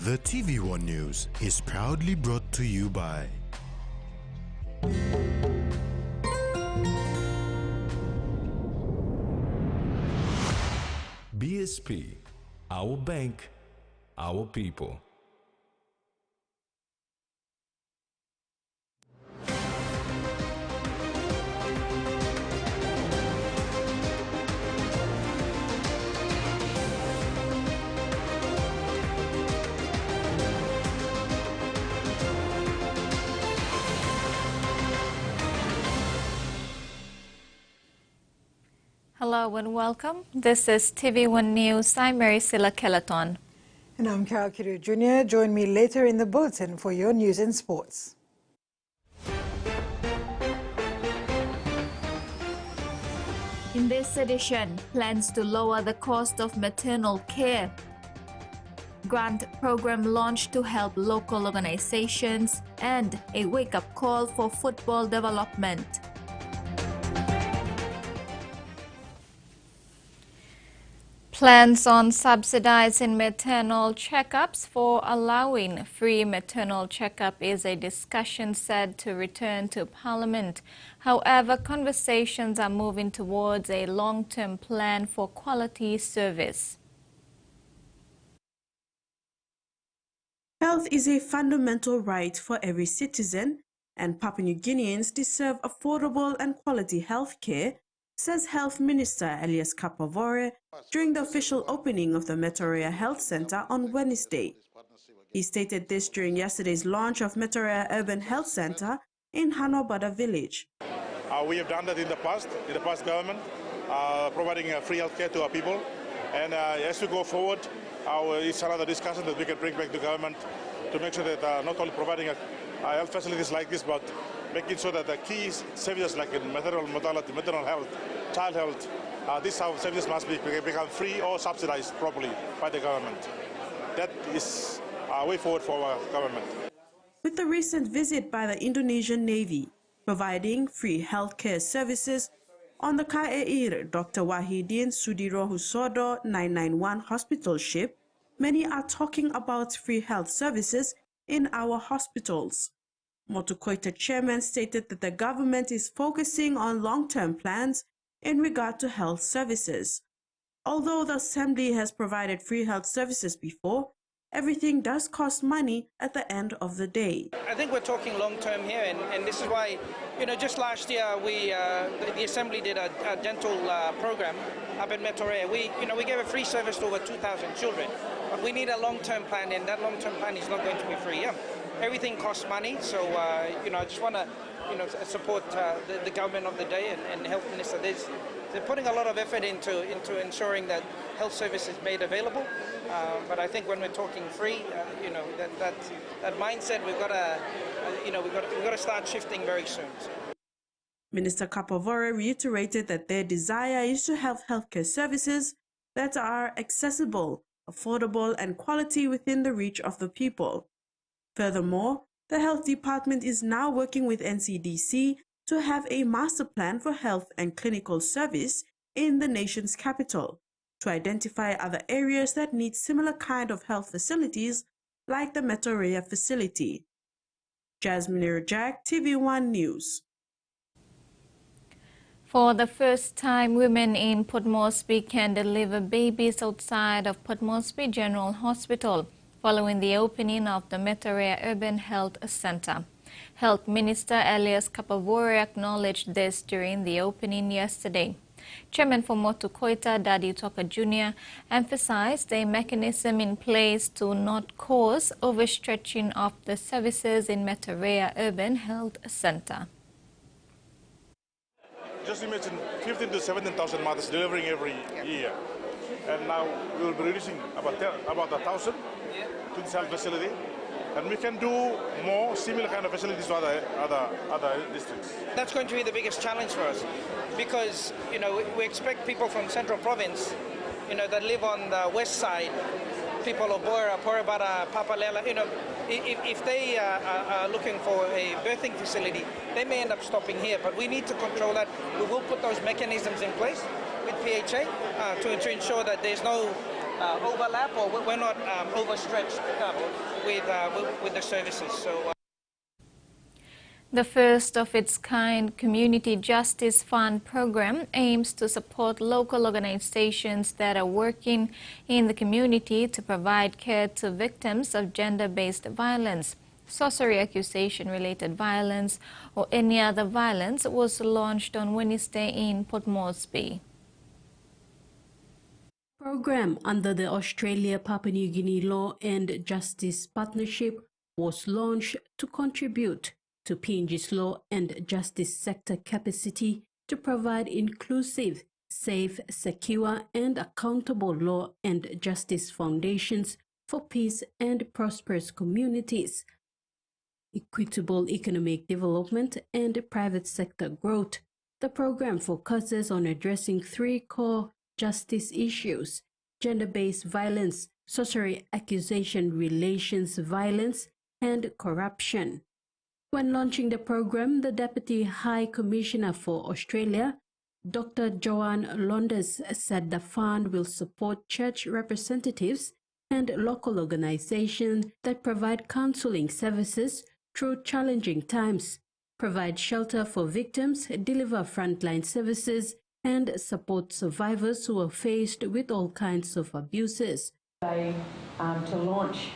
The TVWAN News is proudly brought to you by BSP, our bank, our people. Hello and welcome. This is TVWAN News. I'm Mary Silla Kelaton. And I'm Carol Kiru Jr. Join me later in the bulletin for your news and sports. In this edition, plans to lower the cost of maternal care. Grant program launched to help local organizations, and a wake-up call for football development. Plans on subsidizing maternal checkups for allowing free maternal checkup is a discussion set to return to Parliament. However, conversations are moving towards a long-term plan for quality service. Health is a fundamental right for every citizen, and Papua New Guineans deserve affordable and quality health care, says Health Minister Elias Kapavore during the official opening of the Mugil Health Center on Wednesday. He stated this during yesterday's launch of Mugil Urban Health Center in Hanobada village. We have done that in the past government, providing free health care to our people. And as we go forward, it's another discussion that we can bring back to government to make sure that not only providing health facilities like this, but making sure that the key services like in maternal mortality, maternal health, child health, these services must become free or subsidized properly by the government. That is a way forward for our government. With the recent visit by the Indonesian Navy providing free healthcare services on the KAIR Dr. Wahidin Sudirohusodo 991 hospital ship, many are talking about free health services in our hospitals. Motukoita chairman stated that the government is focusing on long-term plans in regard to health services. Although the Assembly has provided free health services before, everything does cost money at the end of the day. I think we're talking long-term here, and this is why, just last year the Assembly did a dental program up in Metorea. We gave a free service to over 2,000 children, but we need a long-term plan, and that long-term plan is not going to be free. Yeah. Everything costs money, so I just want to support the government of the day and the Health Minister. They're putting a lot of effort into ensuring that health service is made available. But I think when we're talking free, that mindset we've got to start shifting very soon. Minister Kapavore reiterated that their desire is to have healthcare services that are accessible, affordable, and quality within the reach of the people. Furthermore, the Health Department is now working with NCDC to have a master plan for health and clinical service in the nation's capital, to identify other areas that need similar kind of health facilities like the Metorea facility. Jasmine Rajak, TVWAN News. For the first time, women in Port Moresby can deliver babies outside of Port Moresby General Hospital, following the opening of the Mugil Urban Health Center. Health Minister Elias Kapavore acknowledged this during the opening yesterday. Chairman for Motukoita, Daddy Toka Jr., emphasized a mechanism in place to not cause overstretching of the services in Mugil Urban Health Center. Just imagine 15,000 to 17,000 mothers delivering every year. And now we will be reducing about 1,000 to this health facility. And we can do more similar kind of facilities to other districts. That's going to be the biggest challenge for us, because we expect people from Central Province, that live on the west side, people of Boira, Porabara, Papalela, if they are looking for a birthing facility, they may end up stopping here. But we need to control that. We will put those mechanisms in place with PHA to ensure that there's no overlap, or we're not overstretched with the services. So. The first of its kind Community Justice Fund program aims to support local organizations that are working in the community to provide care to victims of gender-based violence, sorcery accusation-related violence, or any other violence. Was launched on Wednesday in Port Moresby. Program under the Australia-Papua New Guinea Law and Justice Partnership was launched to contribute to PNG's law and justice sector capacity to provide inclusive, safe, secure and accountable law and justice foundations for peace and prosperous communities, equitable economic development and private sector growth. The program focuses on addressing three core justice issues: gender-based violence, sorcery accusation relations violence, and corruption. When launching the program, the Deputy High Commissioner for Australia, Dr. Joanne Londes, said the fund will support church representatives and local organizations that provide counseling services through challenging times, provide shelter for victims, deliver frontline services, and support survivors who are faced with all kinds of abuses. To launch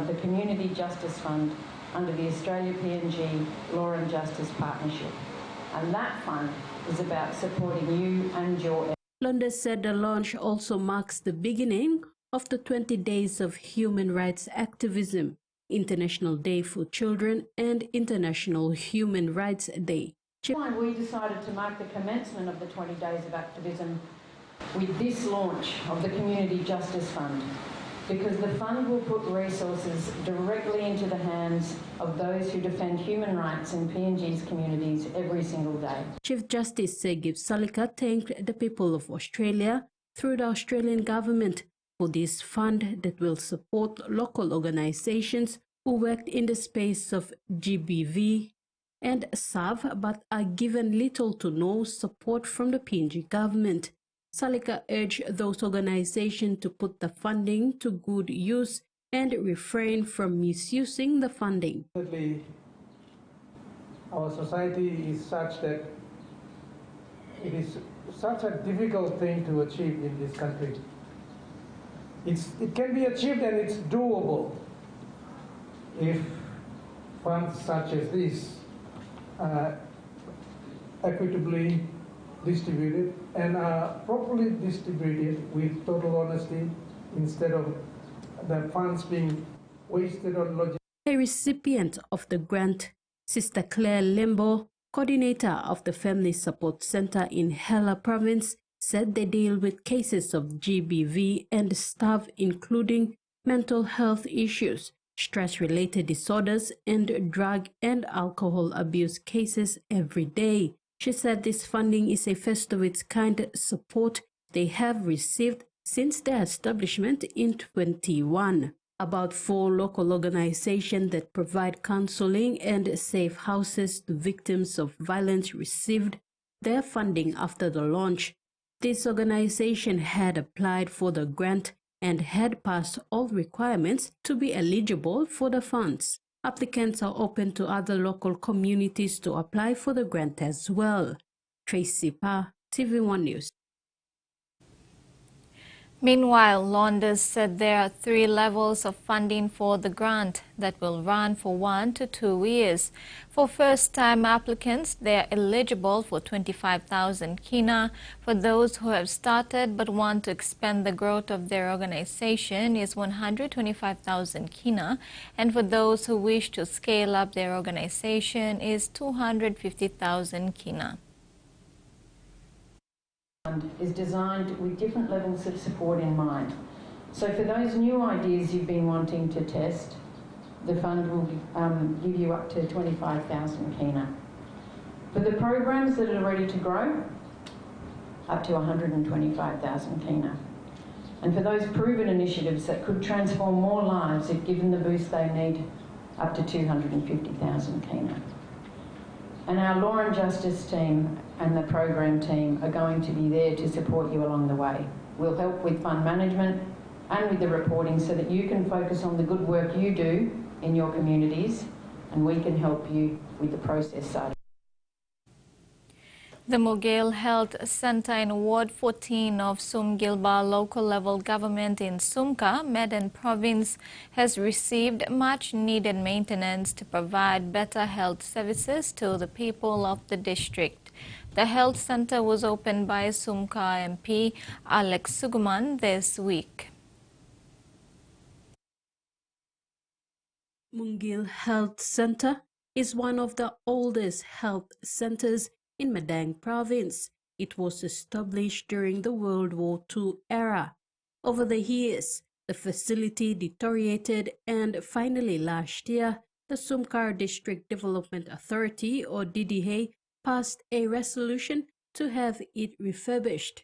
the Community Justice Fund under the Australia PNG Law and Justice Partnership. And that fund is about supporting you and your... Londes said the launch also marks the beginning of the 20 Days of Human Rights Activism, International Day for Children and International Human Rights Day. We decided to mark the commencement of the 20 Days of Activism with this launch of the Community Justice Fund, because the fund will put resources directly into the hands of those who defend human rights in PNG's communities every single day. Chief Justice Segib Salika thanked the people of Australia through the Australian government for this fund that will support local organizations who worked in the space of GBV and serve but are given little to no support from the PNG government. Salika urged those organizations to put the funding to good use and refrain from misusing the funding. Our society is such that it is such a difficult thing to achieve in this country. It can be achieved and it's doable if funds such as this are equitably distributed and are properly distributed with total honesty instead of the funds being wasted on logistics. A recipient of the grant, Sister Claire Lembo, coordinator of the Family Support Center in Hela Province, said they deal with cases of GBV and staff including mental health issues, stress-related disorders, and drug and alcohol abuse cases every day. She said this funding is a first of its kind support they have received since their establishment in 2021. About 4 local organizations that provide counseling and safe houses to victims of violence received their funding after the launch. This organization had applied for the grant and had passed all requirements to be eligible for the funds. Applicants are open to other local communities to apply for the grant as well. Tracy Pa, TV1 News. Meanwhile, Londes said there are 3 levels of funding for the grant that will run for 1 to 2 years. For first-time applicants, they are eligible for 25,000 kina. For those who have started but want to expand the growth of their organization is 125,000 kina. And for those who wish to scale up their organization is 250,000 kina. Is designed with different levels of support in mind. So for those new ideas you've been wanting to test, the fund will give you up to 25,000 kina. For the programs that are ready to grow, up to 125,000 kina. And for those proven initiatives that could transform more lives if given the boost they need, up to 250,000 kina. And our Law and Justice team and the program team are going to be there to support you along the way. We'll help with fund management and with the reporting so that you can focus on the good work you do in your communities, and we can help you with the process side. The Mugil Health Center in Ward 14 of Sum-Gilba local level government in Sumka, Medan province, has received much needed maintenance to provide better health services to the people of the district. The health center was opened by Sumka MP Alex Suguman this week. Mugil Health Center is one of the oldest health centers in Madang province. It was established during the World War II era. Over the years, the facility deteriorated, and finally last year, the Sumcar District Development Authority, or DDA, passed a resolution to have it refurbished.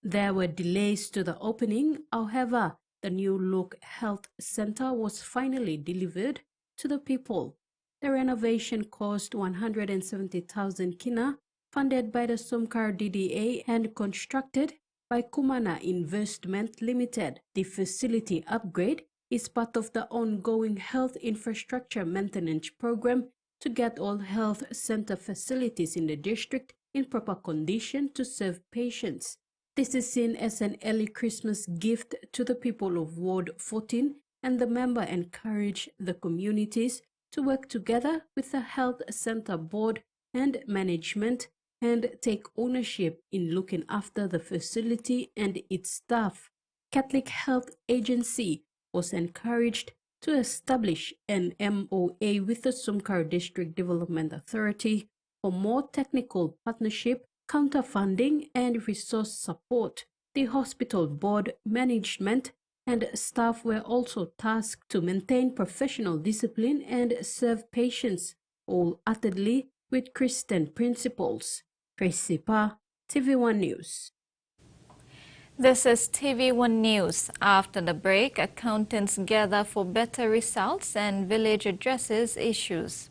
There were delays to the opening. However, the new look health center was finally delivered to the people. The renovation cost 170,000 kina, funded by the Sumcar DDA and constructed by Kumana Investment Limited. The facility upgrade is part of the ongoing health infrastructure maintenance program to get all health center facilities in the district in proper condition to serve patients. This is seen as an early Christmas gift to the people of Ward 14, and the member encouraged the communities to work together with the health center board and management and take ownership in looking after the facility and its staff. Catholic Health Agency was encouraged to establish an MOA with the Sumcar District Development Authority for more technical partnership, counter-funding, and resource support. The hospital board, management, and staff were also tasked to maintain professional discipline and serve patients wholeheartedly with Christian principles. Tracy Pa, TVWAN News. This is TVWAN News. After the break, accountants gather for better results and village addresses issues.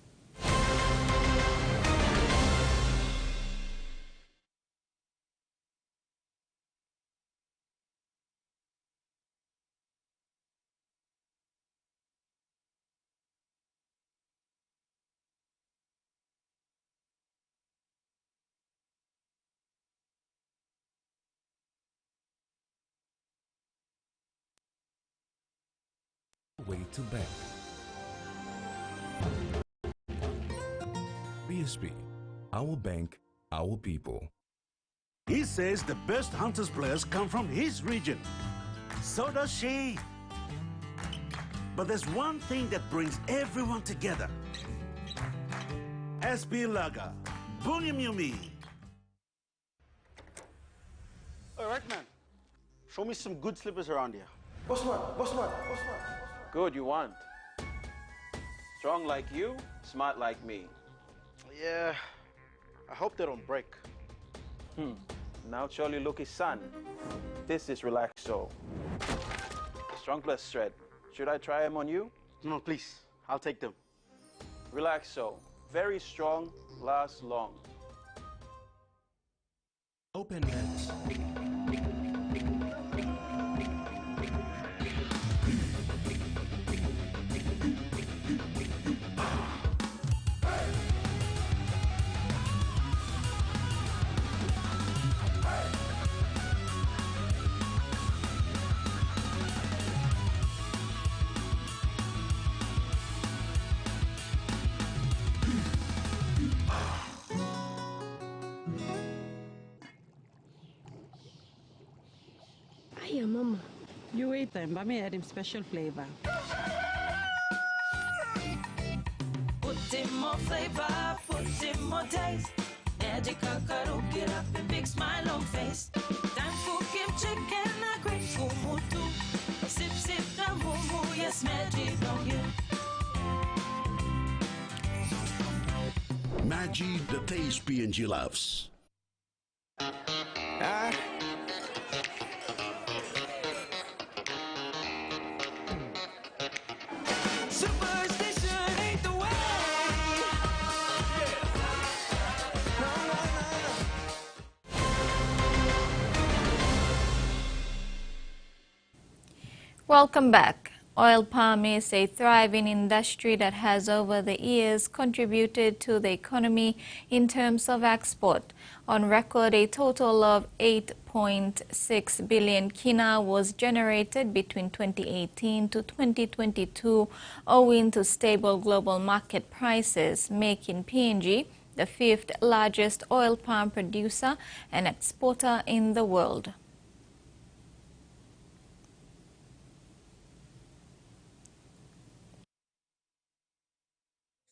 Way to bank. BSP, our bank, our people. He says the best Hunters players come from his region. So does she. But there's one thing that brings everyone together. SB Laga, Bunyamyumi. All right, man. Show me some good slippers around here. Boss what? Good, you want. Strong like you, smart like me. Yeah, I hope they don't break. Now surely look his son. This is Relaxo. Strong plus thread. Should I try them on you? No, please. I'll take them. Relaxo. Very strong, lasts long. Open nets. Hiya, Mama. You wait then, but me add him special flavor. Put in more flavor, put in more taste. Magical cuddle, get up and big smile on face. Time for Kim chicken, a great kumutu. Sip, sip, the moo, yes, magic on you. Maggi, the taste PNG loves. Superstition ain't the way. Welcome back. Oil palm is a thriving industry that has over the years contributed to the economy in terms of export. On record, a total of 8.6 billion kina was generated between 2018 to 2022 owing to stable global market prices, making PNG the fifth largest oil palm producer and exporter in the world.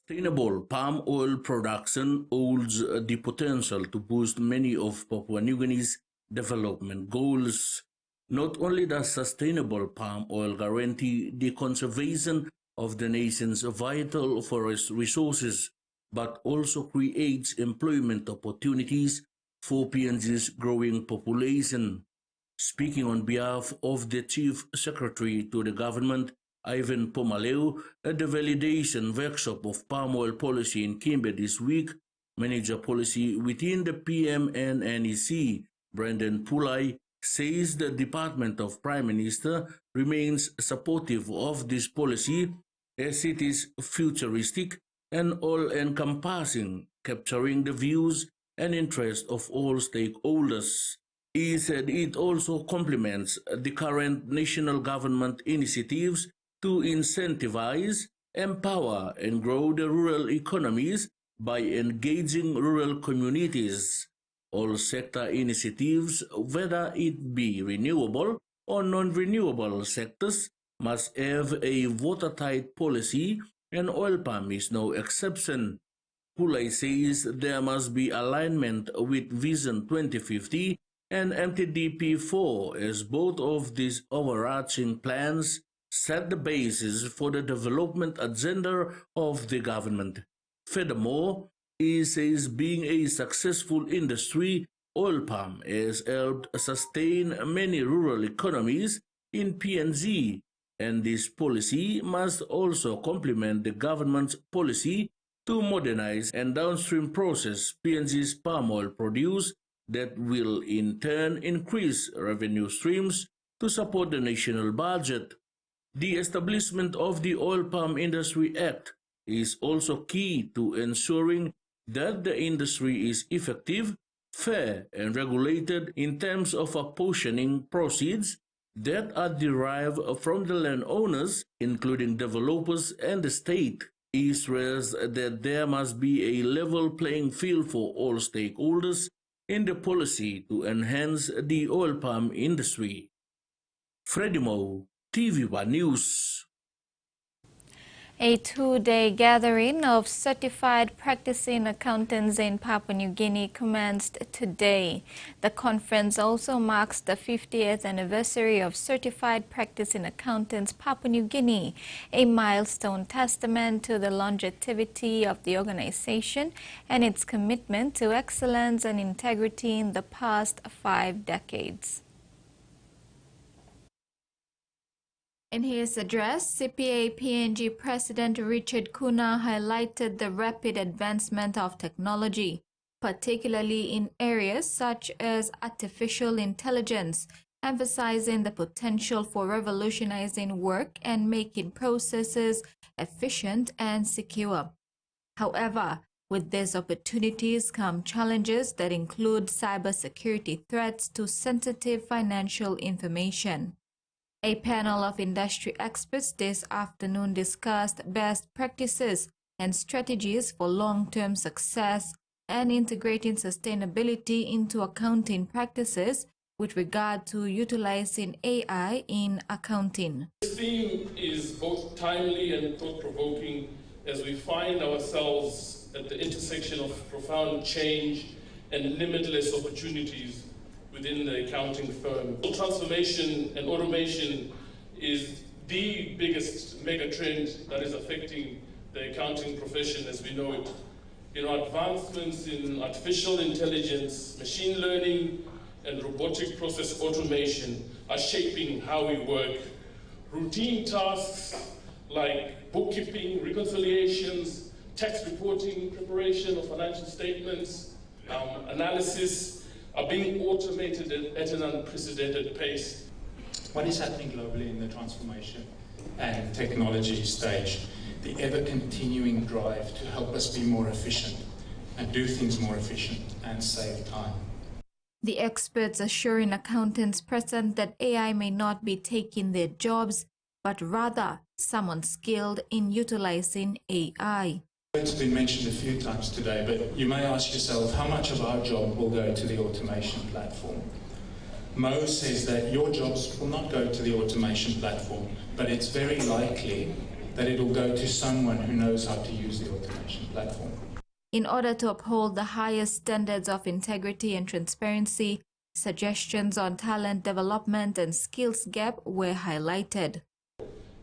Sustainable palm oil production holds the potential to boost many of Papua New Guinea's development goals. Not only does sustainable palm oil guarantee the conservation of the nation's vital forest resources, but also creates employment opportunities for PNG's growing population. Speaking on behalf of the Chief Secretary to the government, Ivan Pomaleu, at the validation workshop of palm oil policy in Kimbe this week, Manager Policy within the PMNNEC, Brendan Pulai, says the Department of Prime Minister remains supportive of this policy as it is futuristic and all-encompassing, capturing the views and interests of all stakeholders. He said it also complements the current national government initiatives to incentivize, empower, and grow the rural economies by engaging rural communities. All sector initiatives, whether it be renewable or non-renewable sectors, must have a watertight policy, and oil palm is no exception. Pulai says there must be alignment with Vision 2050 and MTDP4 as both of these overarching plans set the basis for the development agenda of the government. Furthermore, he says being a successful industry, oil palm has helped sustain many rural economies in PNG, and this policy must also complement the government's policy to modernize and downstream process PNG's palm oil produce that will in turn increase revenue streams to support the national budget. The establishment of the Oil Palm Industry Act is also key to ensuring that the industry is effective, fair, and regulated in terms of apportioning proceeds that are derived from the landowners, including developers and the state. He stressed that there must be a level playing field for all stakeholders in the policy to enhance the oil palm industry. Freddie Moe, TVWAN News. A two-day gathering of certified practicing accountants in Papua New Guinea commenced today. The conference also marks the 50th anniversary of Certified Practicing Accountants Papua New Guinea, a milestone testament to the longevity of the organization and its commitment to excellence and integrity in the past 5 decades. In his address, CPA PNG President Richard Kuna highlighted the rapid advancement of technology, particularly in areas such as artificial intelligence, emphasizing the potential for revolutionizing work and making processes efficient and secure. However, with these opportunities come challenges that include cybersecurity threats to sensitive financial information. A panel of industry experts this afternoon discussed best practices and strategies for long-term success and integrating sustainability into accounting practices with regard to utilizing AI in accounting. This theme is both timely and thought-provoking as we find ourselves at the intersection of profound change and limitless opportunities within the accounting firm. Transformation and automation is the biggest mega trend that is affecting the accounting profession as we know it. Advancements in artificial intelligence, machine learning, and robotic process automation are shaping how we work. Routine tasks like bookkeeping, reconciliations, tax reporting, preparation of financial statements, analysis, are being automated at an unprecedented pace. what is happening globally in the transformation and technology stage, the ever-continuing drive to help us be more efficient and do things more efficient and save time. The experts assuring accountants present that AI may not be taking their jobs, but rather someone skilled in utilizing AI. It's been mentioned a few times today, but you may ask yourself, how much of our job will go to the automation platform? Mo says that your jobs will not go to the automation platform, but it's very likely that it will go to someone who knows how to use the automation platform. In order to uphold the highest standards of integrity and transparency, suggestions on talent development and skills gap were highlighted.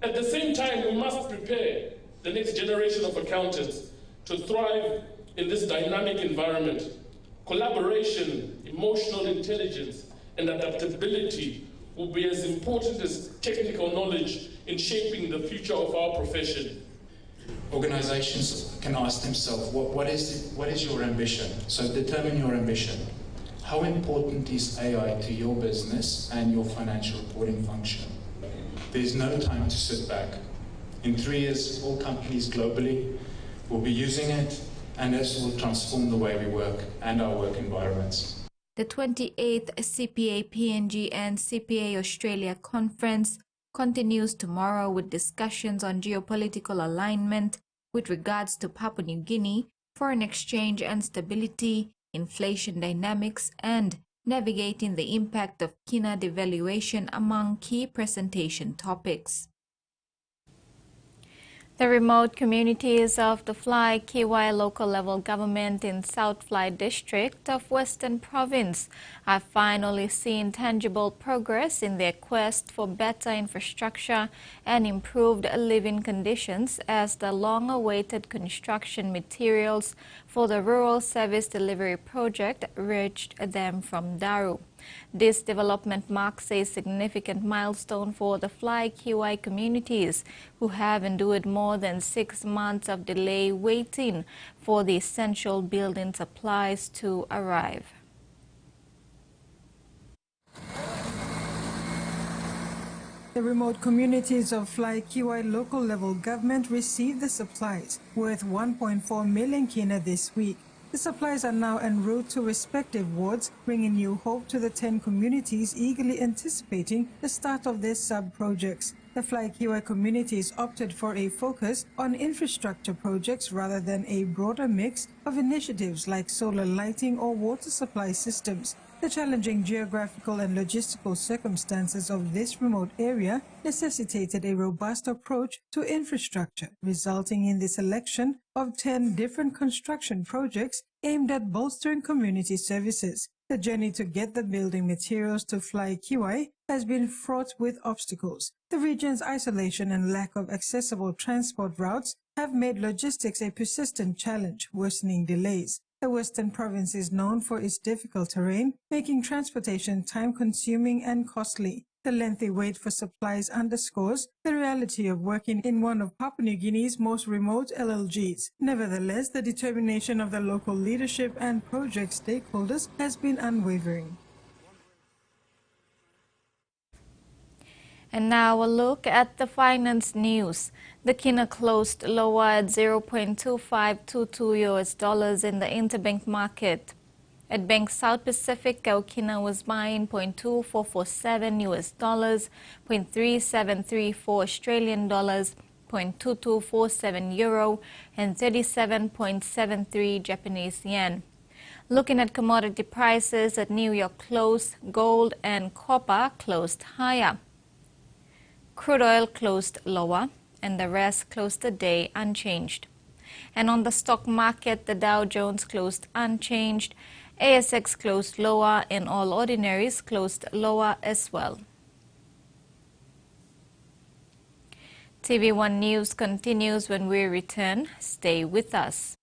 At the same time, we must prepare the next generation of accountants to thrive in this dynamic environment. Collaboration, emotional intelligence, and adaptability will be as important as technical knowledge in shaping the future of our profession. Organizations can ask themselves, what is your ambition? So determine your ambition. How important is AI to your business and your financial reporting function? There's no time to sit back. In 3 years, all companies globally will be using it, and this will transform the way we work and our work environments. The 28th CPA PNG and CPA Australia Conference continues tomorrow with discussions on geopolitical alignment with regards to Papua New Guinea, foreign exchange and stability, inflation dynamics, and navigating the impact of kina devaluation among key presentation topics. The remote communities of the Fly Kiwai local level government in South Fly district of Western Province have finally seen tangible progress in their quest for better infrastructure and improved living conditions as the long-awaited construction materials for the Rural Service Delivery Project reached them from Daru. This development marks a significant milestone for the Fly Kiwai communities who have endured more than 6 months of delay waiting for the essential building supplies to arrive. The remote communities of Fly Kiwai local level government received the supplies worth 1.4 million kina this week. The supplies are now en route to respective wards, bringing new hope to the 10 communities eagerly anticipating the start of their sub-projects. The Fly Kiwai communities opted for a focus on infrastructure projects rather than a broader mix of initiatives like solar lighting or water supply systems. The challenging geographical and logistical circumstances of this remote area necessitated a robust approach to infrastructure, resulting in the selection of 10 different construction projects aimed at bolstering community services. The journey to get the building materials to Fly Kiwai has been fraught with obstacles. The region's isolation and lack of accessible transport routes have made logistics a persistent challenge, worsening delays. The Western Province is known for its difficult terrain, making transportation time-consuming and costly. The lengthy wait for supplies underscores the reality of working in one of Papua New Guinea's most remote LLGs. Nevertheless, the determination of the local leadership and project stakeholders has been unwavering. And now a look at the finance news. The kina closed lower at $0.2522 US in the interbank market. At Bank South Pacific, our kina was buying $0.2447 US, $0.3734 Australian dollars, $0.2247 euro, and 37.73 Japanese yen. Looking at commodity prices at New York close, gold and copper closed higher. Crude oil closed lower, and the rest closed the day unchanged. And on the stock market, the Dow Jones closed unchanged, ASX closed lower, and all ordinaries closed lower as well. TV1 News continues when we return. Stay with us.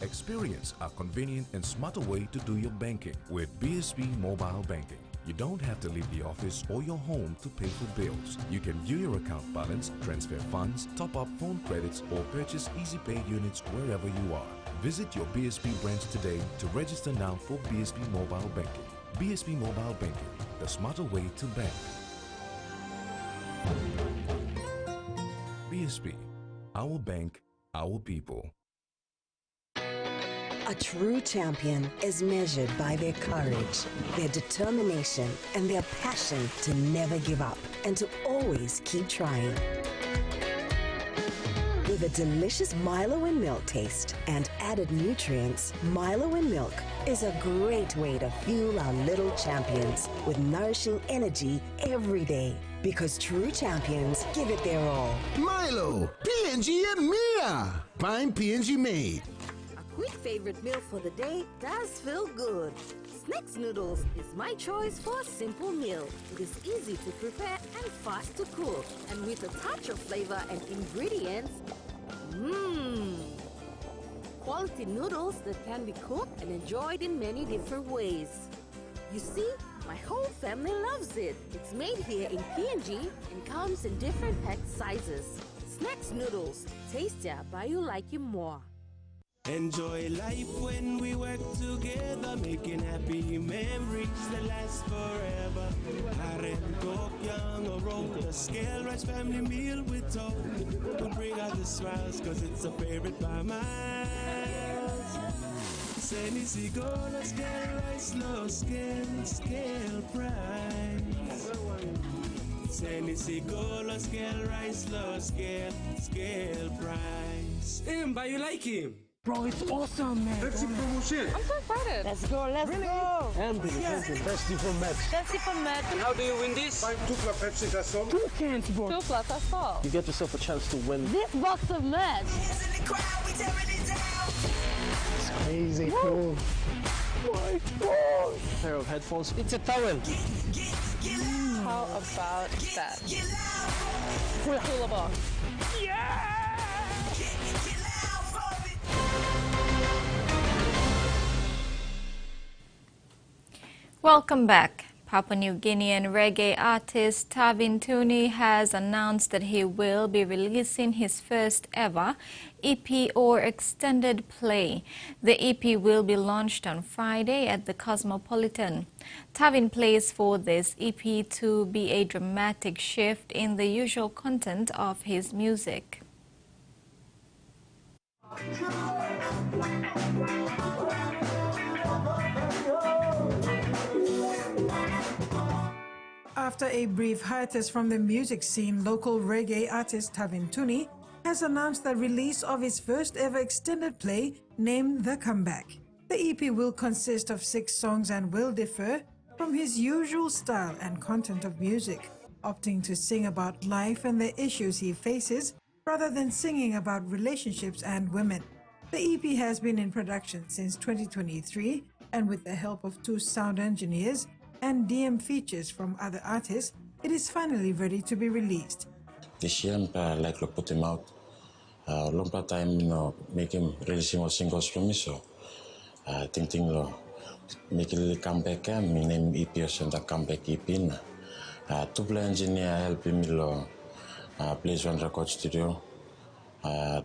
Experience a convenient and smarter way to do your banking with BSB Mobile Banking. You don't have to leave the office or your home to pay for bills. You can view your account balance, transfer funds, top up phone credits, or purchase EasyPay units wherever you are. Visit your BSP branch today to register now for BSP Mobile Banking. BSP Mobile Banking, the smarter way to bank. BSP, our bank, our people. A true champion is measured by their courage, their determination, and their passion to never give up and to always keep trying. With a delicious Milo and milk taste and added nutrients, Milo and milk is a great way to fuel our little champions with nourishing energy every day. Because true champions give it their all. Milo, PNG and Mia. Prime PNG made. Quick favorite meal for the day does feel good. Snacks noodles is my choice for a simple meal. It is easy to prepare and fast to cook. And with a touch of flavor and ingredients, quality noodles that can be cooked and enjoyed in many different ways. You see, my whole family loves it. It's made here in PNG and comes in different pack sizes. Snacks noodles, tastier by you like you more. Enjoy life when we work together, making happy memories that last forever. Young or a scale rice family meal with talk. Don't bring out the smiles, cause it's a favorite by miles. Senisi gola scale rice low scale price. Senisi gola scale rice low scale price. But you like him? Bro, it's awesome, man. Pepsi promotion. I'm so excited. Let's go, let's go. And Pepsi from Max. Pepsi from Max. And how do you win this? Buy 2 plus Pepsi, that's all. 2 cans, bro. 2 plus, that's all. You get yourself a chance to win this box of Max. It's crazy cool. My God. Pair of headphones. It's a towel. How about that? Cooler box. Yeah! Welcome back. Papua New Guinean reggae artist Tavin Tooney has announced that he will be releasing his first ever EP or extended play. The EP will be launched on Friday at the Cosmopolitan. Tavin plays for this EP to be a dramatic shift in the usual content of his music. After a brief hiatus from the music scene, local reggae artist Tavin Tooney has announced the release of his first ever extended play named The Comeback. The EP will consist of 6 songs and will differ from his usual style and content of music, opting to sing about life and the issues he faces rather than singing about relationships and women. The EP has been in production since 2023, and with the help of 2 sound engineers and DM features from other artists, it is finally ready to be released. This year, I like to put him out. Long time, make him release more singles from me, so thinking make it comeback. My name EP and the comeback EP. 2 engineer help him Place One Record Studio.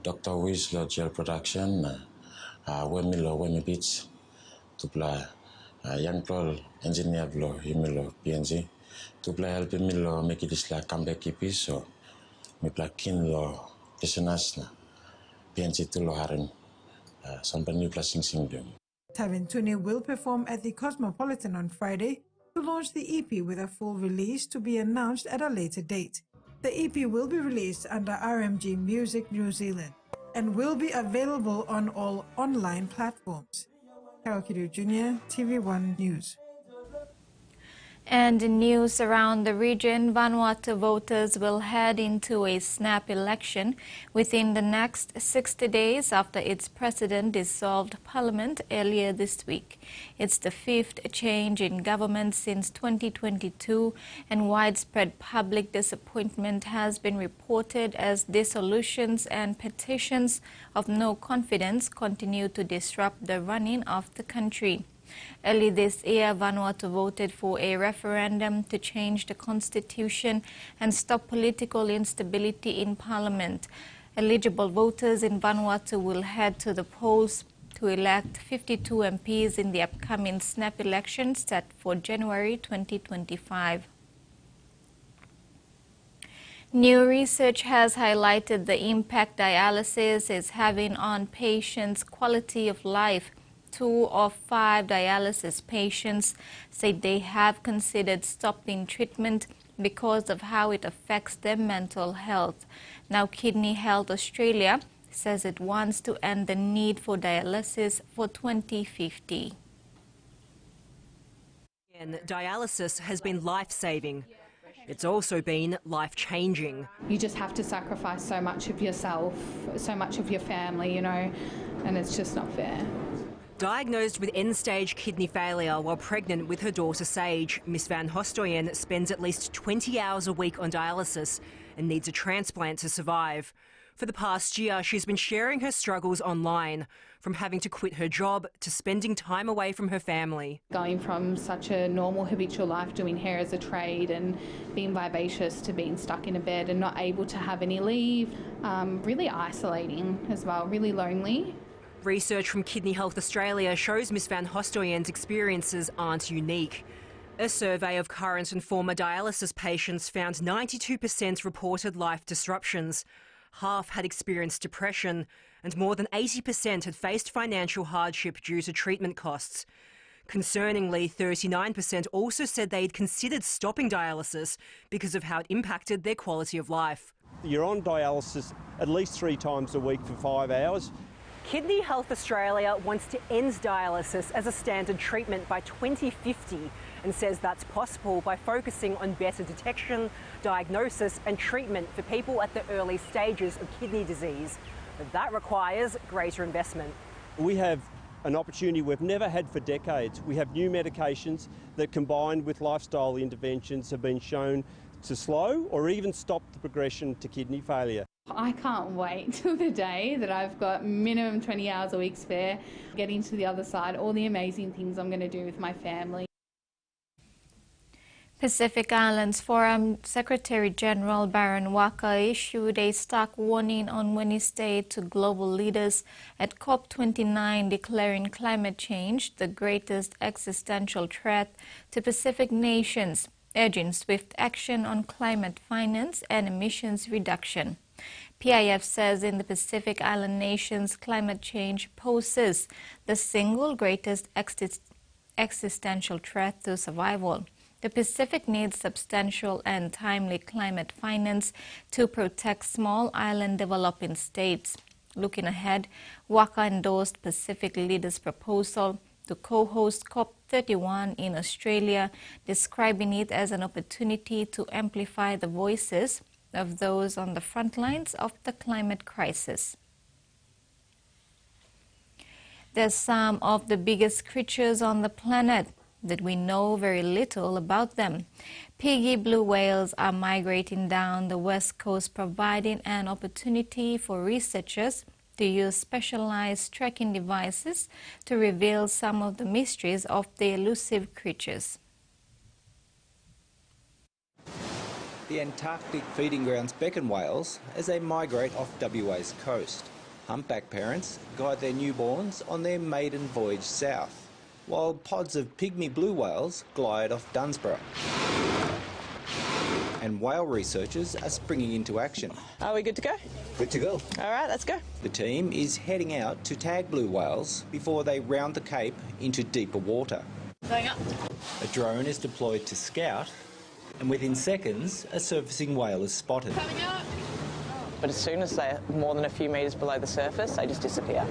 Dr. Wiz Gel Production. When Beats. 2 young girl engineer himilo PNG to play help himilo make it this like comeback EP, so me play kin listeners na PNG to harin somebody new plus sing them. Tavin Tooney will perform at the Cosmopolitan on Friday to launch the EP with a full release to be announced at a later date. The EP will be released under RMG Music New Zealand and will be available on all online platforms. Carol Kidu Jr., TV1 News. And in news around the region, Vanuatu voters will head into a snap election within the next 60 days after its president dissolved parliament earlier this week. It's the 5th change in government since 2022, and widespread public disappointment has been reported as dissolutions and petitions of no confidence continue to disrupt the running of the country. Early this year, Vanuatu voted for a referendum to change the constitution and stop political instability in parliament. Eligible voters in Vanuatu will head to the polls to elect 52 MPs in the upcoming snap election set for January 2025. New research has highlighted the impact dialysis is having on patients' quality of life. 2 of 5 dialysis patients say they have considered stopping treatment because of how it affects their mental health. Now, Kidney Health Australia says it wants to end the need for dialysis for 2050. And dialysis has been life-saving. It's also been life-changing. You just have to sacrifice so much of yourself, so much of your family, you know, and it's just not fair. Diagnosed with end-stage kidney failure while pregnant with her daughter Sage, Miss Van Hostoyen spends at least 20 hours a week on dialysis and needs a transplant to survive. For the past year, she's been sharing her struggles online, from having to quit her job to spending time away from her family. Going from such a normal habitual life doing hair as a trade and being vivacious to being stuck in a bed and not able to have any leave, really isolating as well, really lonely. Research from Kidney Health Australia shows Miss Van Hostoyen's experiences aren't unique. A survey of current and former dialysis patients found 92% reported life disruptions. Half had experienced depression, and more than 80% had faced financial hardship due to treatment costs. Concerningly, 39% also said they'd considered stopping dialysis because of how it impacted their quality of life. You're on dialysis at least 3 times a week for 5 hours. Kidney Health Australia wants to end dialysis as a standard treatment by 2050 and says that's possible by focusing on better detection, diagnosis and treatment for people at the early stages of kidney disease. But that requires greater investment. We have an opportunity we've never had for decades. We have new medications that, combined with lifestyle interventions, have been shown to slow or even stop the progression to kidney failure. I can't wait till the day that I've got minimum 20 hours a week spare, getting to the other side, all the amazing things I'm going to do with my family. Pacific Islands Forum Secretary General Baron Waka issued a stark warning on Wednesday to global leaders at COP29, declaring climate change the greatest existential threat to Pacific nations, urging swift action on climate finance and emissions reduction. PIF says in the Pacific Island nations, climate change poses the single greatest existential threat to survival. The Pacific needs substantial and timely climate finance to protect small island developing states. Looking ahead, Waka endorsed Pacific leaders' proposal to co-host COP31 in Australia, describing it as an opportunity to amplify the voices of those on the front lines of the climate crisis. They're some of the biggest creatures on the planet, that we know very little about them. Piggy blue whales are migrating down the west coast, providing an opportunity for researchers to use specialized tracking devices to reveal some of the mysteries of the elusive creatures. The Antarctic feeding grounds beckon whales as they migrate off WA's coast. Humpback parents guide their newborns on their maiden voyage south, while pods of pygmy blue whales glide off Dunsborough. And whale researchers are springing into action. Are we good to go? Good to go. All right, let's go. The team is heading out to tag blue whales before they round the Cape into deeper water. Going up. A drone is deployed to scout, and within seconds, a surfacing whale is spotted. Coming up. But as soon as they're more than a few metres below the surface, they just disappear.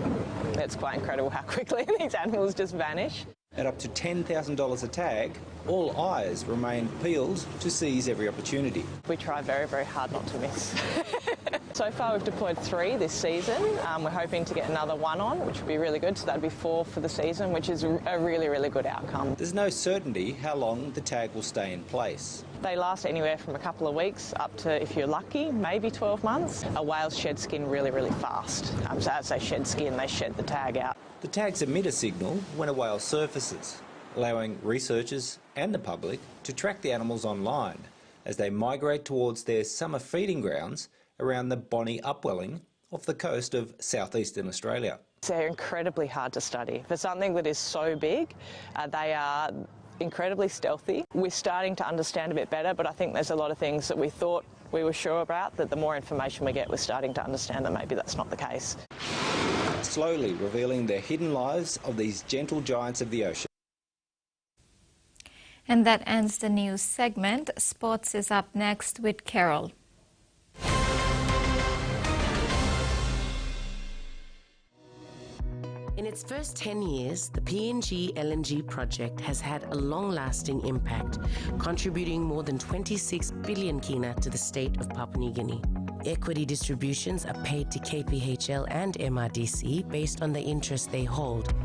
It's quite incredible how quickly these animals just vanish. At up to $10,000 a tag, all eyes remain peeled to seize every opportunity. We try very, very hard not to miss. So far we've deployed 3 this season. We're hoping to get another 1 on, which would be really good. So that'd be 4 for the season, which is a really, really good outcome. There's no certainty how long the tag will stay in place. They last anywhere from a couple of weeks up to, if you're lucky, maybe 12 months. A whales shed skin really, really fast. So as they shed skin, they shed the tag out. The tags emit a signal when a whale surfaces, allowing researchers and the public to track the animals online as they migrate towards their summer feeding grounds around the Bonnie upwelling off the coast of southeastern Australia. They're incredibly hard to study. For something that is so big, they are incredibly stealthy. We're starting to understand a bit better, but I think there's a lot of things that we thought we were sure about, that the more information we get, we're starting to understand that maybe that's not the case. Slowly revealing the hidden lives of these gentle giants of the ocean. And that ends the news segment. Sports is up next with Carol. In its first 10 years, the PNG LNG project has had a long-lasting impact, contributing more than 26 billion kina to the state of Papua New Guinea. Equity distributions are paid to KPHL and MRDC based on the interest they hold.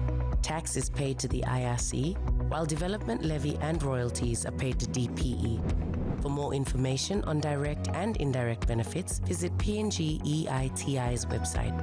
Tax is paid to the IRC, while development levy and royalties are paid to DPE. For more information on direct and indirect benefits, visit PNG EITI's website.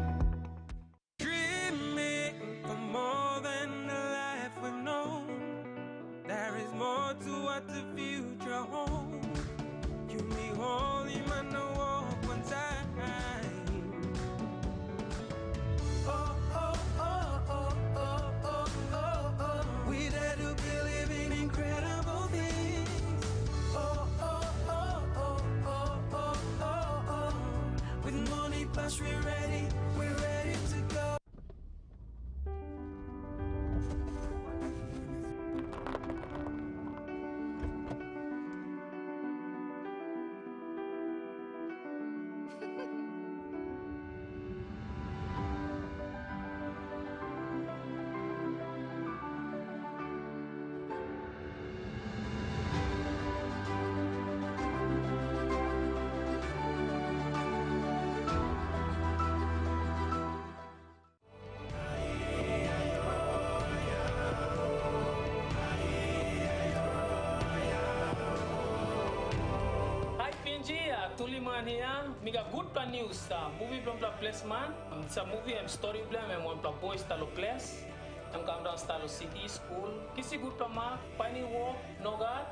Tuliman here, miga good plan news. Movie belum pla place man. Sa movie and story belum memang pla boys talo place. Ang kamera talo city school. Kisi good plan ma, pani walk, noga.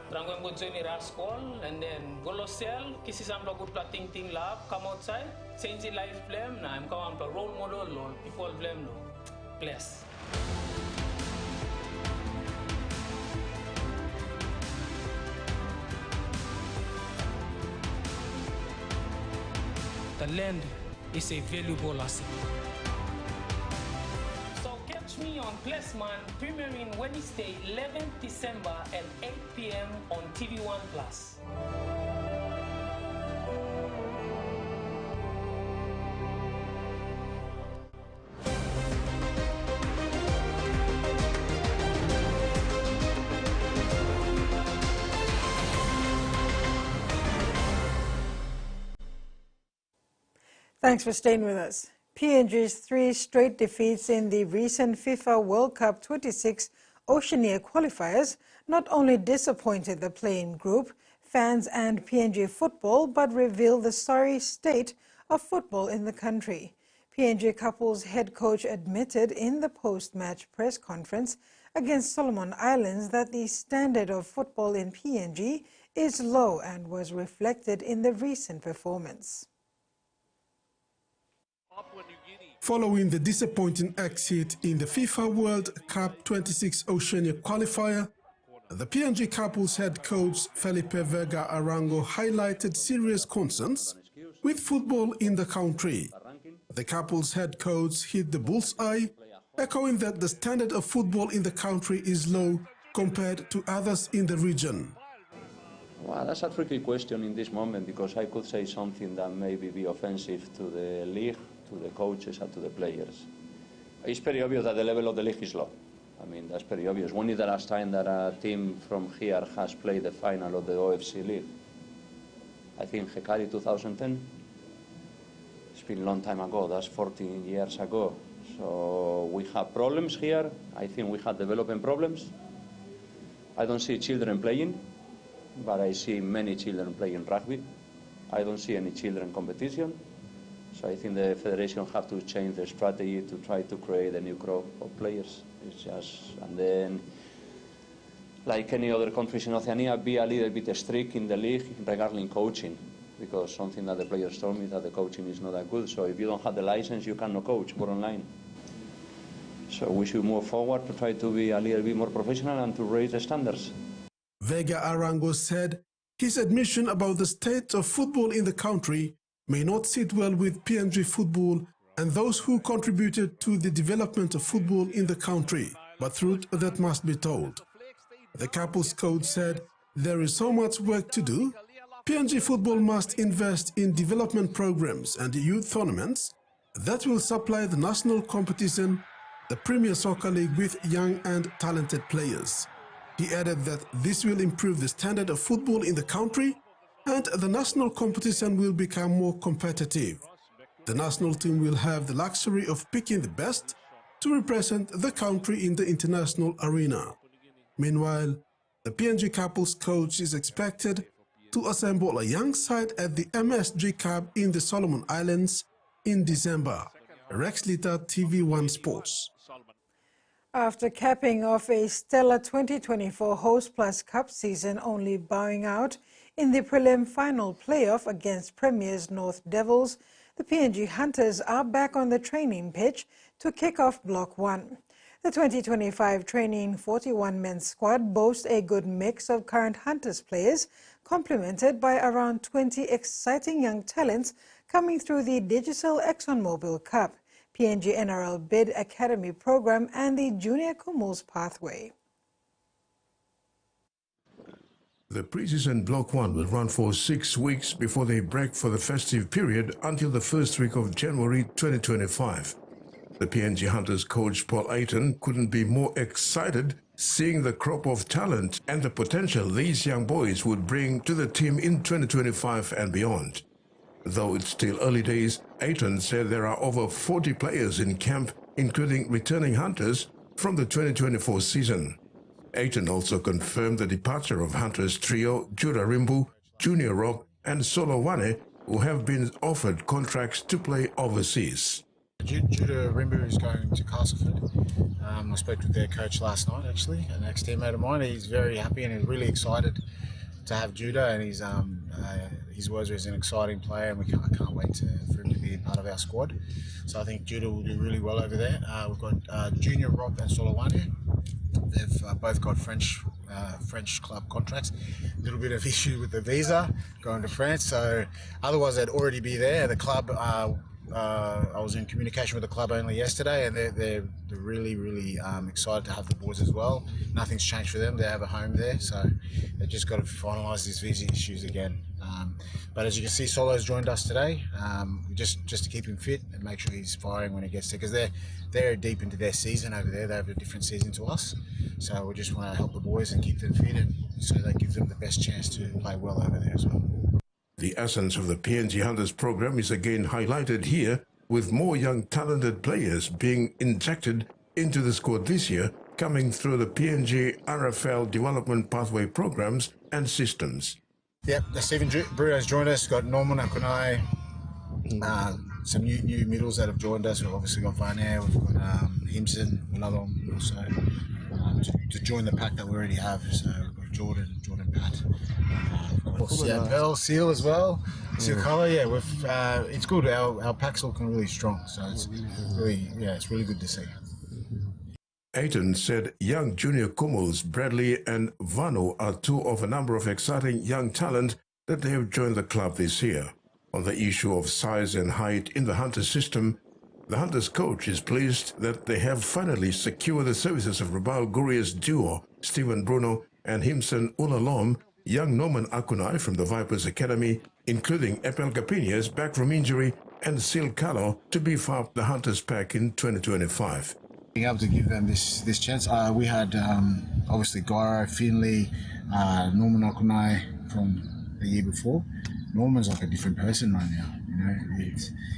Tranggo yang join ni school and then golo sell. Kisi sampla good pla ting lab. Come outside, change the life blame. Na, I'm kawan pla role model lo. People blame lo. Place. The land is a valuable asset. So catch me on Placement, premiering Wednesday, 11th December at 8 p.m. on TVWAN+. Thanks for staying with us. PNG's 3 straight defeats in the recent FIFA World Cup 26 Oceania qualifiers not only disappointed the playing group, fans and PNG football, but revealed the sorry state of football in the country. PNG couples head coach admitted in the post-match press conference against Solomon Islands that the standard of football in PNG is low and was reflected in the recent performance. Following the disappointing exit in the FIFA World Cup 26 Oceania qualifier, the PNG couples head coach Felipe Vega Arango highlighted serious concerns with football in the country. The couples head coach hit the bullseye, echoing that the standard of football in the country is low compared to others in the region. Well, that's a tricky question in this moment, because I could say something that maybe be offensive to the league, to the coaches and to the players. It's very obvious that the level of the league is low. I mean, that's very obvious. When is the last time that a team from here has played the final of the OFC League? I think Hekari 2010. It's been a long time ago. That's 14 years ago. So we have problems here. I think we have development problems. I don't see children playing, but I see many children playing rugby. I don't see any children competition. So I think the federation have to change their strategy to try to create a new crop of players. It's just, and then, like any other countries in Oceania, be a little bit strict in the league regarding coaching, because something that the players told me that the coaching is not that good. So if you don't have the license, you cannot coach more online. So we should move forward to try to be a little bit more professional and to raise the standards. Vega Arango said his admission about the state of football in the country may not sit well with PNG football and those who contributed to the development of football in the country, but truth that must be told. The couple's coach said there is so much work to do. PNG football must invest in development programs and youth tournaments that will supply the national competition, the Premier Soccer League, with young and talented players. He added that this will improve the standard of football in the country and the national competition will become more competitive. The national team will have the luxury of picking the best to represent the country in the international arena. Meanwhile, the PNG couple's coach is expected to assemble a young side at the MSG Cup in the Solomon Islands in December. Rex Lita, TVWAN Sports. After capping off a stellar 2024 Host Plus Cup season, only bowing out in the prelim final playoff against Premiers North Devils, the PNG Hunters are back on the training pitch to kick off Block 1. The 2025 training 41-man squad boasts a good mix of current Hunters players, complemented by around 20 exciting young talents coming through the Digital ExxonMobil Cup, PNG NRL Bid Academy program and the Junior Kumul's Pathway. The preseason Block 1 will run for 6 weeks before they break for the festive period until the first week of January 2025. The PNG Hunters coach Paul Ayton couldn't be more excited seeing the crop of talent and the potential these young boys would bring to the team in 2025 and beyond. Though it's still early days, Ayton said there are over 40 players in camp, including returning Hunters from the 2024 season. Ayton also confirmed the departure of Hunters trio Judah Rimbu, Junior Rob and Solo Wane, who have been offered contracts to play overseas. Judah Rimbu is going to Castleford. I spoke with their coach last night, actually, an ex-teammate of mine. He's very happy and he's really excited to have Judah, and his words are he's an exciting player, and I can't wait for him to be part of our squad. So I think Judah will do really well over there. We've got Junior Rob and Solowane. They've both got French club contracts. A little bit of issue with the visa going to France, so otherwise they'd already be there. The club, I was in communication with the club only yesterday, and they're really excited to have the boys as well. Nothing's changed for them. They have a home there, so they've just got to finalise these visa issues again. But as you can see, Solo's joined us today, just to keep him fit and make sure he's firing when he gets there, because they're deep into their season over there. They have a different season to us, so we just want to help the boys and keep them fit, and so that gives them the best chance to play well over there as well. The essence of the PNG Hunters program is again highlighted here, with more young talented players being injected into the squad this year, coming through the PNG RFL development pathway programs and systems. Yep, Stephen Bruno's joined us. Got Norman Akunai, some new middles that have joined us. We've obviously got Vanuatu, we've got Himson, another one also to join the pack that we already have. So we've got Jordan Pat, Bell, Seal as well. Seal Colour, yeah. It's good. Our pack's looking really strong. So it's really good to see. Ayton said young junior Kumuls, Bradley and Vanu are two of a number of exciting young talent that they have joined the club this year. On the issue of size and height in the Hunters system, the Hunters coach is pleased that they have finally secured the services of Rabaul Gurria's duo, Stephen Bruno and Himson Ulalom, young Norman Akunai from the Vipers Academy, including Epel Gapinias back from injury, and Sil Kalo to beef up the Hunters pack in 2025. Being able to give them this chance. We had obviously Gyro, Finley, Norman Akunai from the year before. Norman's like a different person right now. You know,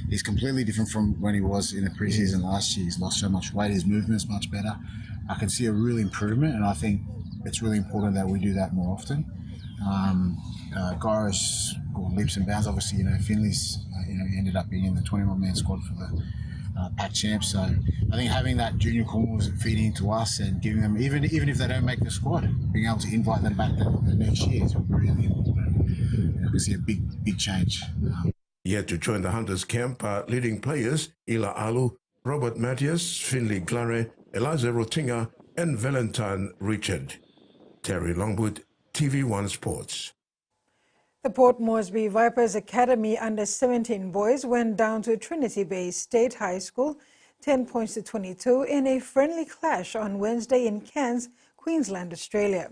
he's completely different from when he was in the preseason last year. He's lost so much weight. His movement's much better. I can see a real improvement, and I think it's really important that we do that more often. Gores or leaps and bounds. Obviously, Finley's ended up being in the 21-man squad for the Pac champs. So I think having that junior core was feeding into us and giving them, even if they don't make the squad, being able to invite them back the next year is really important. We see a big change. Yet to join the Hunters camp are leading players Ila Alu, Robert Matthias, Finley Clare, Eliza Rotinga, and Valentine Richard. Terry Longwood, TV1 Sports. The Port Moresby Vipers Academy under-17 boys went down to Trinity Bay State High School 10 points to 22 in a friendly clash on Wednesday in Cairns, Queensland, Australia.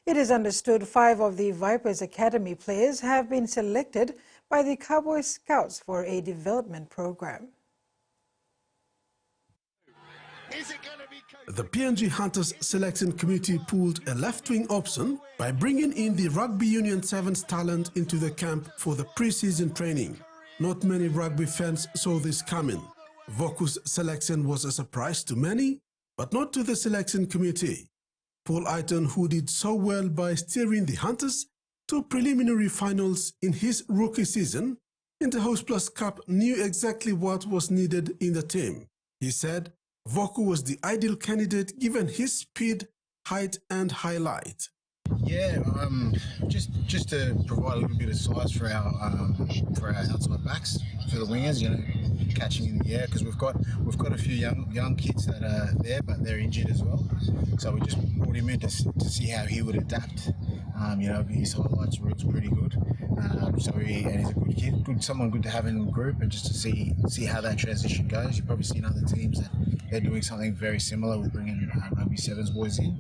It is understood 5 of the Vipers Academy players have been selected by the Cowboy Scouts for a development program. The PNG Hunters selection committee pulled a left-wing option by bringing in the Rugby Union Sevens talent into the camp for the pre-season training. Not many rugby fans saw this coming. Voku's selection was a surprise to many, but not to the selection committee. Paul Aiton, who did so well by steering the Hunters to preliminary finals in his rookie season in the Host Plus Cup, knew exactly what was needed in the team. He said Voku was the ideal candidate given his speed, height and highlight. Yeah, just to provide a little bit of size for our outside backs, for the wingers, catching in the air, because we've got a few young kids that are there, but they're injured as well. So we just brought him in to see how he would adapt. His highlights looks pretty good. And he's a good kid, someone good to have in the group, and just to see how that transition goes. You've probably seen other teams that they're doing something very similar with bringing rugby sevens boys in.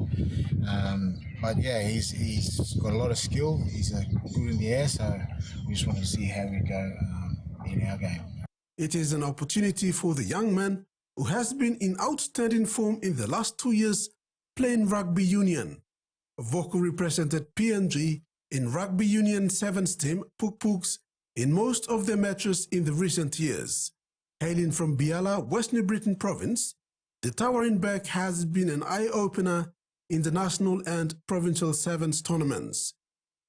But yeah, he's got a lot of skill. He's good in the air, so we just want to see how we go in our game. It is an opportunity for the young man who has been in outstanding form in the last 2 years playing rugby union. Voku represented PNG in Rugby Union Sevens team Puk Puks in most of their matches in the recent years. Hailing from Biala, West New Britain province, the towering back has been an eye-opener in the national and provincial sevens tournaments.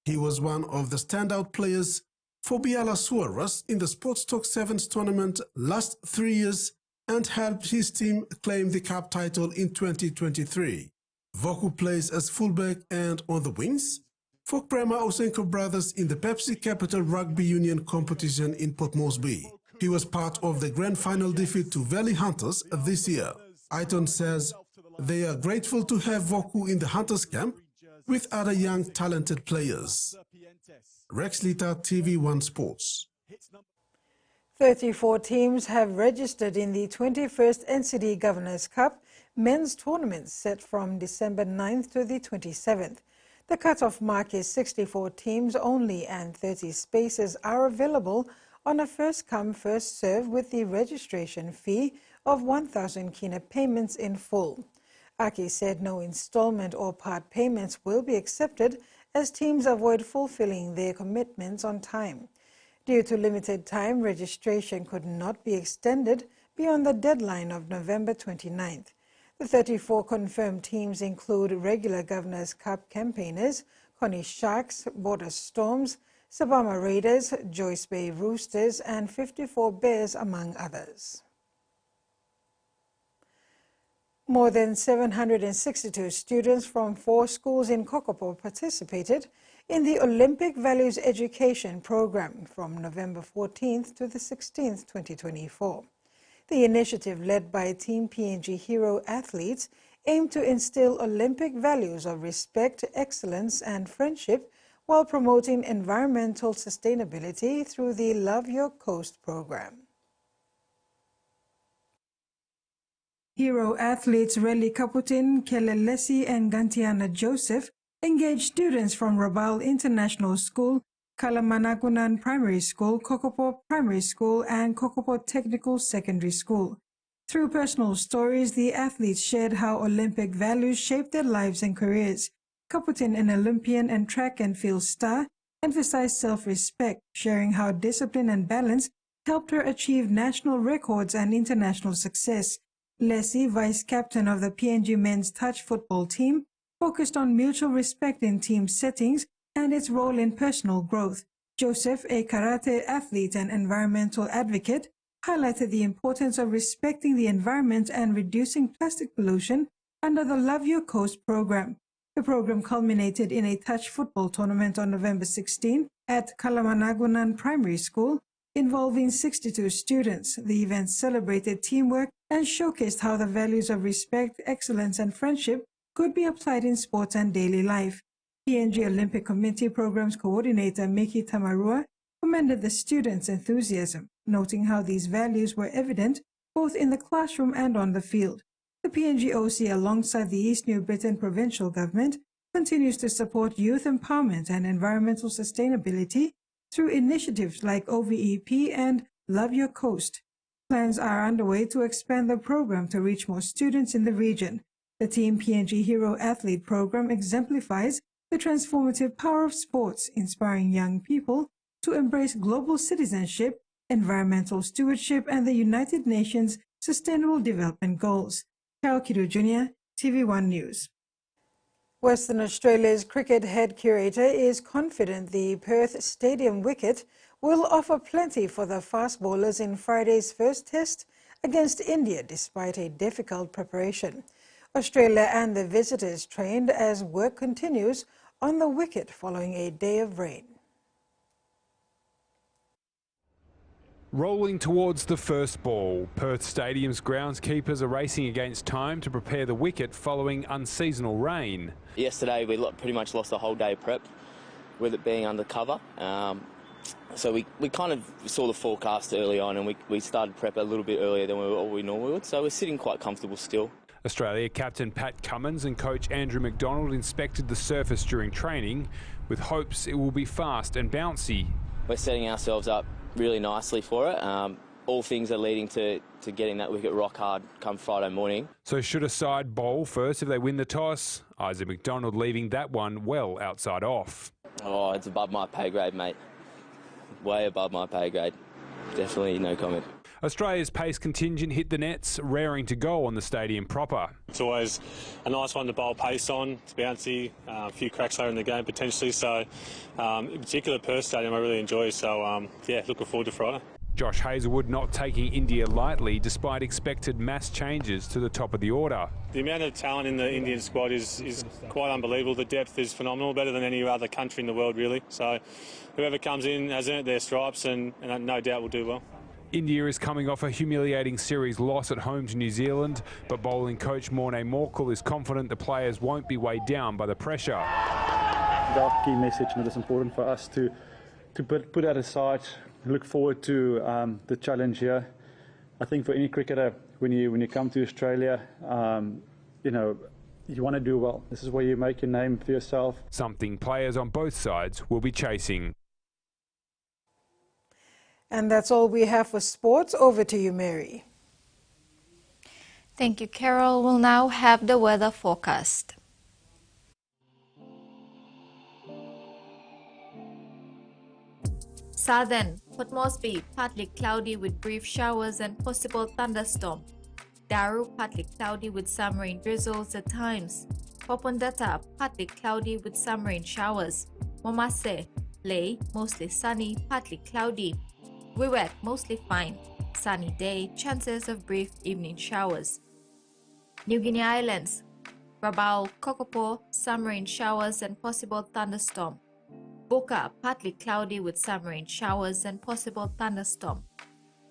He was one of the standout players for Biala Suarez in the Sports Talk Sevens tournament last 3 years and helped his team claim the cup title in 2023. Voku plays as fullback and on the wings for Prema Osenko brothers in the Pepsi Capital Rugby Union competition in Port Moresby. He was part of the grand final defeat to Valley Hunters this year. Aiton says they are grateful to have Voku in the Hunters camp with other young talented players. Rex Lita, TV1 Sports. 34 teams have registered in the 21st NCD Governors Cup men's tournament set from December 9th to the 27th. The cutoff mark is 64 teams only and 30 spaces are available on a first-come, first-served with the registration fee of 1,000 kina payments in full. Aki said no installment or part payments will be accepted as teams avoid fulfilling their commitments on time. Due to limited time, registration could not be extended beyond the deadline of November 29th. The 34 confirmed teams include regular Governors Cup campaigners, Connie Sharks, Border Storms, Sabama Raiders, Joyce Bay Roosters, and 54 Bears, among others. More than 762 students from 4 schools in Kokopo participated in the Olympic Values Education Program from November 14th to the 16th, 2024. The initiative, led by Team PNG hero athletes, aimed to instill Olympic values of respect, excellence, and friendship while promoting environmental sustainability through the Love Your Coast program. Hero athletes Relly Kaputin, Kelelesi, and Gantiana Joseph engaged students from Rabaul International School, Kalamanagunan Primary School, Kokopo Primary School, and Kokopo Technical Secondary School. Through personal stories, the athletes shared how Olympic values shaped their lives and careers. Kaputin, an Olympian and track and field star, emphasized self-respect, sharing how discipline and balance helped her achieve national records and international success. Leslie, vice-captain of the PNG men's touch football team, focused on mutual respect in team settings and its role in personal growth. Joseph, a karate athlete and environmental advocate, highlighted the importance of respecting the environment and reducing plastic pollution under the Love Your Coast program. The program culminated in a touch football tournament on November 16 at Kalamanagunan Primary School, involving 62 students. The event celebrated teamwork and showcased how the values of respect, excellence, and friendship could be applied in sports and daily life. PNG Olympic Committee Programs Coordinator Miki Tamarua commended the students' enthusiasm, noting how these values were evident both in the classroom and on the field. The PNG OC, alongside the East New Britain Provincial Government, continues to support youth empowerment and environmental sustainability through initiatives like OVEP and Love Your Coast. Plans are underway to expand the program to reach more students in the region. The Team PNG Hero Athlete program exemplifies the transformative power of sports, inspiring young people to embrace global citizenship, environmental stewardship, and the United Nations Sustainable Development Goals. Carol Kidu Jr., TV1 News. Western Australia's cricket head curator is confident the Perth Stadium wicket will offer plenty for the fast bowlers in Friday's first test against India, despite a difficult preparation. Australia and the visitors trained as work continues on the wicket following a day of rain. Rolling towards the first ball, Perth Stadium's groundskeepers are racing against time to prepare the wicket following unseasonal rain. Yesterday we pretty much lost the whole day prep with it being undercover. So we kind of saw the forecast early on, and we started prep a little bit earlier than we normally would, so we're sitting quite comfortable still. Australia captain Pat Cummins and coach Andrew McDonald inspected the surface during training with hopes it will be fast and bouncy. We're setting ourselves up really nicely for it. All things are leading to getting that wicket rock hard come Friday morning. So should a side bowl first if they win the toss? Isaac McDonald leaving that one well outside off. Oh, it's above my pay grade, mate. Way above my pay grade. Definitely no comment. Australia's pace contingent hit the nets, raring to go on the stadium proper. It's always a nice one to bowl pace on. It's bouncy, a few cracks later in the game potentially. So, in particular, Perth Stadium I really enjoy. So, yeah, looking forward to Friday. Josh Hazlewood not taking India lightly despite expected mass changes to the top of the order. The amount of talent in the Indian squad is quite unbelievable. The depth is phenomenal, better than any other country in the world, really. So, whoever comes in has earned their stripes and no doubt will do well. India is coming off a humiliating series loss at home to New Zealand, but bowling coach Morne Morkel is confident the players won't be weighed down by the pressure. The key message, and it is important for us to put that aside, look forward to the challenge here. I think for any cricketer, when you come to Australia, you know, you want to do well. This is where you make your name for yourself. Something players on both sides will be chasing. And that's all we have for sports. Over to you, Mary. Thank you, Carol. We'll now have the weather forecast. Southern, Port Moresby, partly cloudy with brief showers and possible thunderstorm. Daru, partly cloudy with some rain drizzles at times. Popondetta, partly cloudy with some rain showers. Momase, Ley, mostly sunny, partly cloudy. Wewak, mostly fine. Sunny day, chances of brief evening showers. New Guinea Islands, Rabaul, Kokopo, some rain showers and possible thunderstorm. Boka, partly cloudy with some rain showers and possible thunderstorm.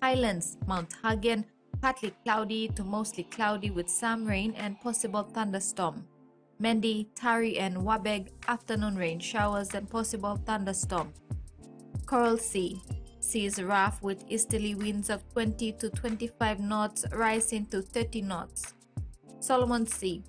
Highlands, Mount Hagen, partly cloudy to mostly cloudy with some rain and possible thunderstorm. Mendi, Tari and Wabeg, afternoon rain showers and possible thunderstorm. Coral Sea, seas rough with easterly winds of 20 to 25 knots rising to 30 knots. Solomon Sea,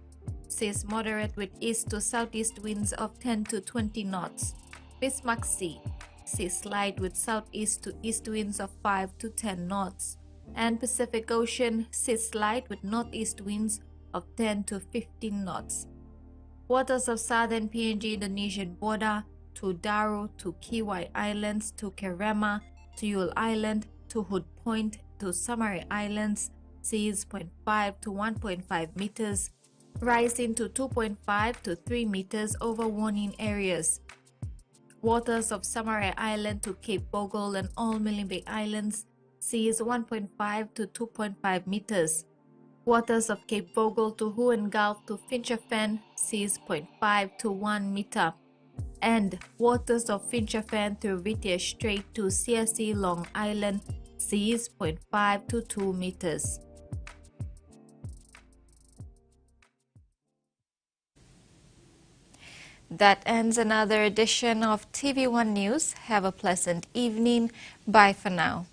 seas moderate with east to southeast winds of 10 to 20 knots. Bismarck Sea, seas light with southeast to east winds of 5 to 10 knots. And Pacific Ocean, seas light with northeast winds of 10 to 15 knots. Waters of southern PNG Indonesian border to Daru to Kiwai Islands to Kerema to Yule Island to Hood Point to Samari Islands, seas 0.5 to 1.5 meters, rising to 2.5 to 3 meters over warning areas. Waters of Samarai Island to Cape Bogle and all Milne Islands, seas 1.5 to 2.5 meters. Waters of Cape Bogle to Huon Gulf to Fincher Fen, seas 0.5 to 1 meter. And waters of Fincher Fen to Whittier Strait to CSE Long Island, seas 0.5 to 2 meters. That ends another edition of TV1 News. Have a pleasant evening. Bye for now.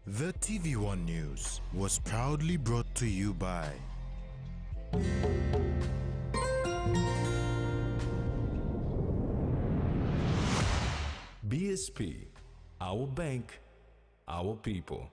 The TV1 News was proudly brought to you by BSP, our bank, our people.